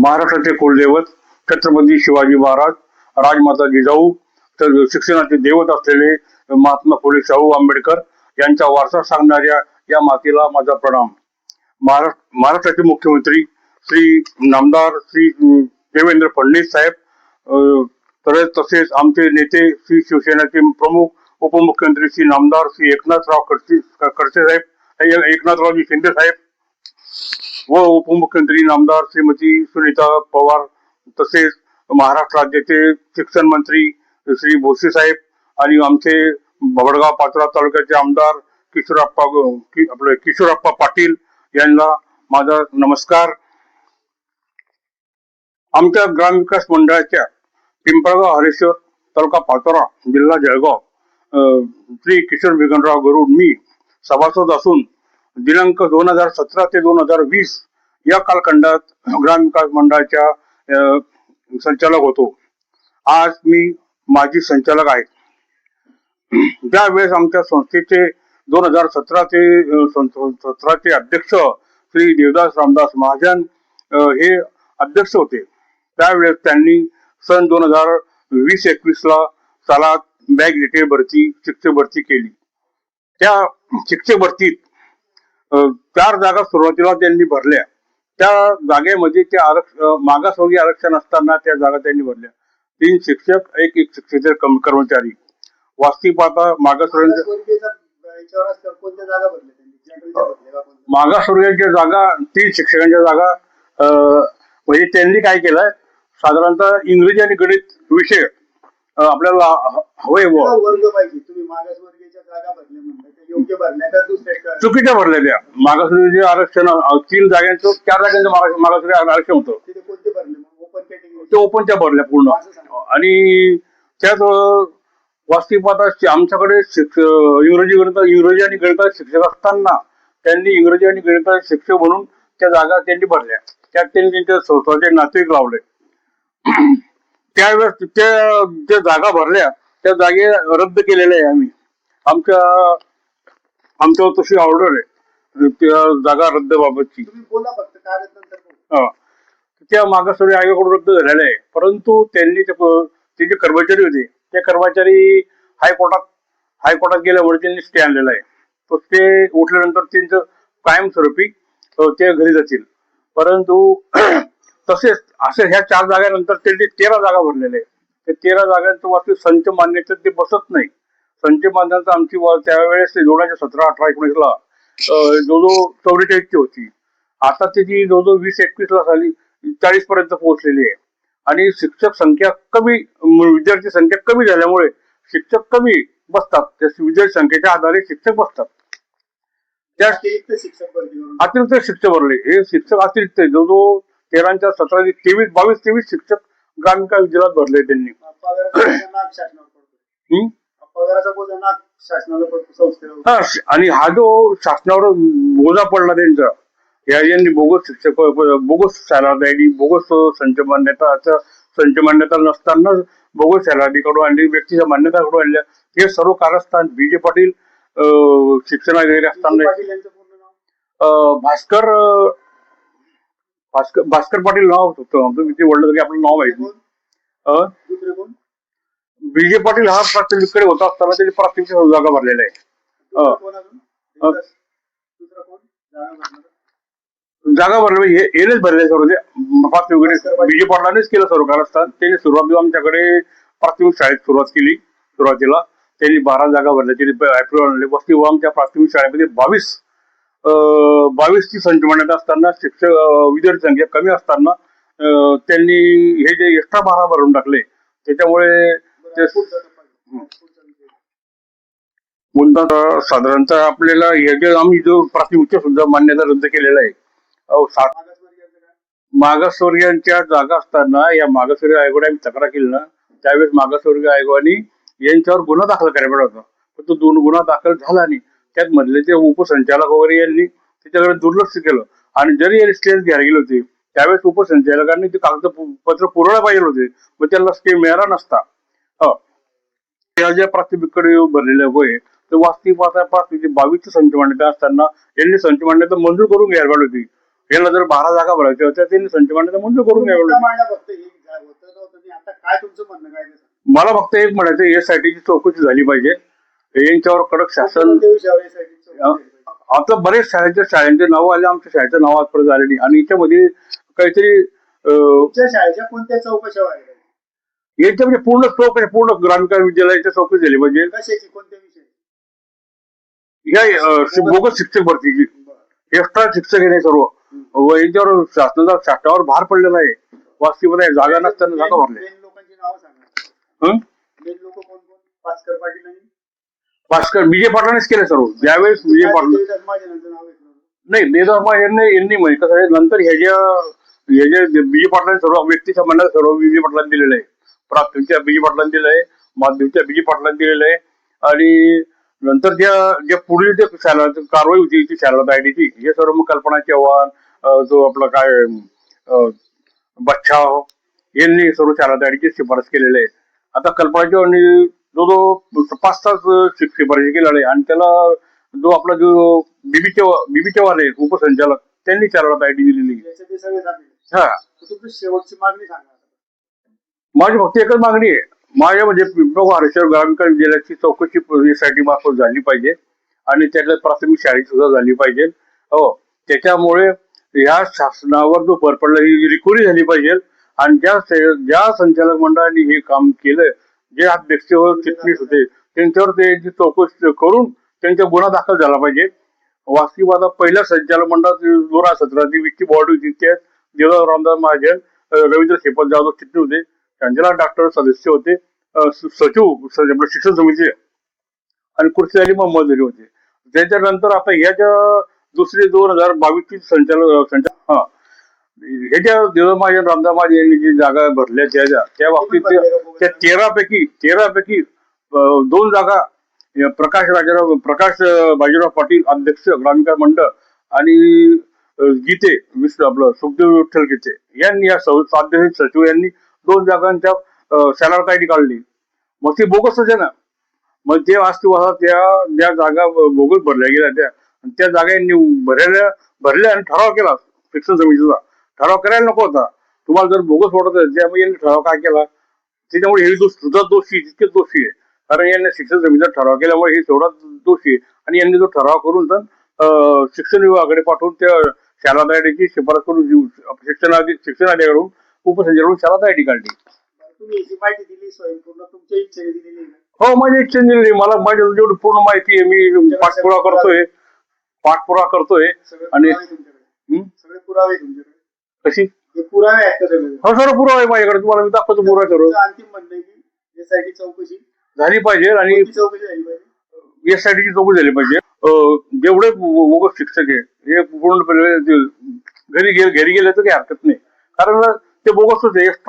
महाराष्ट्राचे कुलदैवत छत्रपती शिवाजी महाराज, राजमाता जिजाऊ, तर शिक्षणाचे दैवत असलेले महात्मा फुले शाहू आंबेडकर यांचा वारसा सांगणाऱ्या या मातेला माझा प्रणाम. महाराष्ट्राचे मुख्यमंत्री श्री नामदार श्री देवेंद्र फडणवीस साहेब, तसेच आमचे नेते श्री शिवसेनेचे प्रमुख उपमुख्यमंत्री श्री नामदार श्री एकनाथराव खडसे साहेब, एकनाथरावजी शिंदे साहेब व उपमुख्यमंत्री नामदार श्रीमती सुनीता पवार, तसेच महाराष्ट्र राज्याचे शिक्षण मंत्री श्री भोसे साहेब आणि आमचे बडगाव पाचोरा तालुक्याचे आमदार किशोरप्पा पाटील यांना माझा नमस्कार. आमच्या ग्रामविकास मंडळाच्या पिंपळगाव हरेश्वर तालुका पाचोरा जिल्हा जळगाव श्री किशोर भिगनराव गरुड मी सभासद असून दिनांक 2017 ते 2020 या कालखंडात ग्रामविकास मंडळाच्या संचालक होतो. आज मी माजी संचालक आहे. ज्यावेळेस आमच्या संस्थेचे 2017 चे अध्यक्ष श्री देवदास रामदास महाजन हे अध्यक्ष होते, त्यावेळेस त्यांनी सन 2020-21 सालात बॅग डिटेल भरती, शिक्षक भरती केली. त्या शिक्षक भरतीत 4 जागा सुरुवातीला त्यांनी भरल्या. त्या जागेमध्ये ते मागासवर्गीय आरक्षण असताना त्या जागा त्यांनी भरल्या. 3 शिक्षक, एक शिक्षकेतर कर्मचारी. वास्तविक पाहता मागासवर्गीयांच्या जागा 3 शिक्षकांच्या जागा म्हणजे त्यांनी काय केलंय, साधारणतः इंग्रजी आणि गणित विषय आपल्याला हवे चुकीच्या भरल्या. त्या मागासवर्गीय आरक्षण 3 जागांचं 4 जागांचं मागासवर्गीय आरक्षण होतं, ते ओपनच्या भरल्या पूर्ण. आणि त्यात वास्तविक पाहता आमच्याकडे इंग्रजी आणि गणिताचे शिक्षक असताना त्यांनी इंग्रजी आणि गणिताचे शिक्षक म्हणून त्या जागा त्यांनी भरल्या. त्यात त्यांनी त्यांच्या स्वतःचे नातेवाईक लावले. त्यावेळेस त्या ज्या जागा भरल्या त्या जागे रद्द केलेल्या आहे आम्ही. आमच्यावर तशी ऑर्डर आहे त्या जागा रद्द बाबतची. त्या मागासवर्गीय आयोगाकडून रद्द झालेल्या आहे. परंतु त्यांनी ते जे कर्मचारी होते ते कर्मचारी हायकोर्टात गेल्यामुळे त्यांनी स्टे आणलेला आहे. तो स्टे उठल्यानंतर त्यांचं कायमस्वरूपी ते घरी जातील. परंतु तसेच असे ह्या 4 जागांनंतर त्यांनी 13 जागा भरलेल्या आहे. त्या 13 जागांचं वास्तविक संच मान्यतेत ते बसत नाही. संच मान्यता आमची त्यावेळेस 2017, 18, 19 जवळजवळ 44 होती. आता त्याची जवळजवळ 20-21 साली 40 पर्यंत पोहोचलेली आहे. आणि शिक्षक संख्या कमी, विद्यार्थी संख्या कमी झाल्यामुळे शिक्षक कमी बसतात. त्या विद्यार्थी संख्येच्या आधारे शिक्षक बसतात. त्या अतिरिक्त शिक्षक भरले. हे शिक्षक अतिरिक्त जवळजवळ 13, 17, 22 शिक्षक ग्रामविकास विद्यालयात भरले त्यांनी. आणि हा जो शासनावर बोजा पडला त्यांचा, यांनी बोगस शिक्षक, बोगस सॅलरी, बोगस संच मान्यता नसताना बोगस सॅलरी कडून आणली, व्यक्तीच्या मान्यता कडून आणल्या. हे सर्व कारस्थान BJ पाटील शिक्षणाधिकारी असताना भास्कर पाटील नाव होतं. तुम्ही वडलं तरी आपलं नाव माहिती. BJ पाटील हा प्राथमिककडे होता असताना त्यांनी प्राथमिक जागा भरलेला आहे. जागा भरले येणेच भरले सर्व. प्राथमिक BJ पाटलांनीच केलं सर्व कारस्थान. त्यांनी सुरुवातीला आमच्याकडे प्राथमिक शाळेत सुरुवात केली. सुरुवातीला त्यांनी 12 जागा भरल्या. त्यांनी ऍप्रिल आणले. वस्ती आमच्या प्राथमिक शाळेमध्ये 22 ची संच मान्यता असताना शिक्षक विद्यार्थी संख्या कमी असताना त्यांनी हे जे एक्स्ट्रा 12 भरून टाकले. त्याच्यामुळे साधारणतः आपल्याला हे जे आम्ही जो प्राथमिक सुद्धा मान्यता रद्द केलेला आहे. मागासवर्गीयांच्या जागा असताना या मागासवर्गीय आयोगाने आम्ही तक्रार केली ना, त्यावेळेस मागासवर्गीय आयोगाने यांच्यावर गुन्हा दाखल करायला होता. पण तो गुन्हा दाखल झाला नाही. त्यात मधले ते उपसंचालक वगैरे यांनी त्याच्याकडे दुर्लक्ष केलं. आणि जरी स्टे घ्यायला गेले होते त्यावेळेस उपसंचालकांनी ते कागदपत्र पुरवलं पाहिजे होते, मग त्यांना स्टे मिळाला नसता. त्या ज्या प्राथमिककडे भरलेले होय तर वास्तविक पाहता 22 संच मान्यता असताना यांनी संच मान्यता मंजूर करून घ्यायला पाहिजे होती. यांना जर 12 जागा भरायच्या होत्या त्यांनी संच मांडण्याचा मंजूर करून मुद्दा घ्यावं. मांडा फक्त हे होतं नव्हतं नाही. आता काय तुमचं म्हणणं काय ते सांगा. मला फक्त एक म्हणायचं एसआयटीची चौकशी झाली पाहिजे. यांच्यावर कडक शासन. कोणत्या विषयावर SIT चौकशी झाली पाहिजे? आता बरेच शाळेचे नाव आले, आमच्या शाळेचं नाव आजपर्यंत आले नाही आणि याच्यामध्ये काहीतरी तुमच्या शाळेच्या कोणत्या चौकशा व्हायला पाहिजे? याच्या म्हणजे पूर्ण चौकशी, पूर्ण ग्रामीण विद्यालयाच्या चौकशी झाली पाहिजे. कशाची, कोणत्या विषयाची? ह्या बोगस शिक्षक भरतीची, बरं. एक्स्ट्रा शिक्षक येणे सर्व व याच्यावर शासनावर भार पडलेला आहे. वास्तविकता जागा नसताना जागा भरल्या. मेन लोकांची नावं सांगा. मेन लोक कोण कोण? भास्कर पाटील आणि भास्कर विजय पाटलांनीच केलं सर्व. ज्यावेळेस विजय पाटील देवदास महाजनांचं नाव घेतलं. नाही, देवदास यांनी म्हणजे कसं आहे, नंतर ह्याच्या विजय पाटलांनी सर्व व्यक्तीच्या मनात सर्व विजय पाटलांनी दिलेलं आहे. प्राथमिकच्या विजय पाटलांनी दिलं आहे, माध्यमिकच्या विजय पाटलांनी दिलेलं आहे आणि नंतर ज्या पुढील जे कारवाई होती ती शारदा आयडीची, हे सर्व मग कल्पना चव्हाण, जो आपला काय बच्छाव यांनी सर्व शारदा आयडीची शिफारस केलेली आहे. आता कल्पना चव्हाणनी जो 5-6 शिफारशी केलेला आहे आणि त्याला जो आपला जो बीबी चव्हाण आहे उपसंचालक, त्यांनी शारदा आयडी दिलेली आहे. याचं ते सगळे सांगितले. हा, तुमची शेवटची मागणी सांगा. माझी फक्त एकच मागणी आहे. माझ्या म्हणजे पिंपळगाव हरेश्वर ग्रामीण विद्यालयाची चौकशी साठी मार्फत झाली पाहिजे आणि त्यातल्या प्राथमिक शाळेत सुद्धा झाली पाहिजे. हो, त्याच्यामुळे या शासनावर जो भर पडला ही रिकव्हरी झाली पाहिजे आणि ज्या संचालक मंडळाने हे काम केलं, जे अध्यक्ष व चिटणीस होते त्यांच्यावर त्यांची चौकशी करून त्यांचा गुन्हा दाखल झाला पाहिजे. वास्तविक आता पहिल्या संचालक मंडळात 2017 वित्तीय बॉडी होती, त्यात देवदास रामदास महाजन, रवींद्र श्रीपाद जाधव चिटणीस होते, त्यांच्याला डॉक्टर सदस्य होते, सचिव शिक्षण समितीचे आणि खुर्शी अली मोहम्मद अली होते. त्याच्यानंतर आता ह्याच्या दुसरी 2022 संचालक ह्याच्या देवदास महाजन रामदास महाजन यांनी जी जागा भरल्या त्या बाबतीत त्या 13पैकी 2 जागा प्रकाश बाजीराव पाटील अध्यक्ष ग्रामीण मंडळ आणि गीते आपलं सुखदेव विठ्ठल गीते यांनी या स्वाध्यक्ष सचिव यांनी 2 जागांच्या शारदा आयडी काढली. मग ती बोगस आहे ना. मग ते वास्तविक त्या जागा बोगस भरल्या गेल्या त्या जागा यांनी भरल्या आणि ठराव केला. शिक्षण समितीचा ठराव करायला नको होता. तुम्हाला जर बोगस वाटत असेल त्यामुळे यांनी ठराव काय केला, त्याच्यामुळे हे सुद्धा दोषी, तितकेच दोषी आहे. कारण यांनी शिक्षण समितीचा ठराव केल्यामुळे हे तेवढा दोषी आहे आणि यांनी जो ठराव करून शिक्षण विभागाकडे पाठवून त्या शारदा आयडीची शिफारस करून शिक्षण अधिकाऱ्याकडून उपसंचालक शारदा आयडी काढली. तुम्ही ही माहिती दिली स्वयंपूर्ण तुमच्या इच्छेने दिलेली आहे. हो, माझी इच्छा दिली. मला माझ्या जेवढी पूर्ण माहिती आहे मी पाठपुरावा करतोय आणि सगळे पुरावे तुमच्याकडे. कशी हे पुरावे आहेत का सगळे? हो, सर्व पुरावा आहे माझ्याकडे. तुम्हाला मी दाखवतो पुरावा करू. तुमचं अंतिम म्हणणं आहे की SIT चौकशी झाली पाहिजे आणि कोणती चौकशी झाली पाहिजे? SITची चौकशी झाली पाहिजे. जेवढे बोगस शिक्षक आहे हे पूर्णपणे घरी गेले तर काही हरकत नाही, कारण ते बोगस होते. एक्स्ट्रा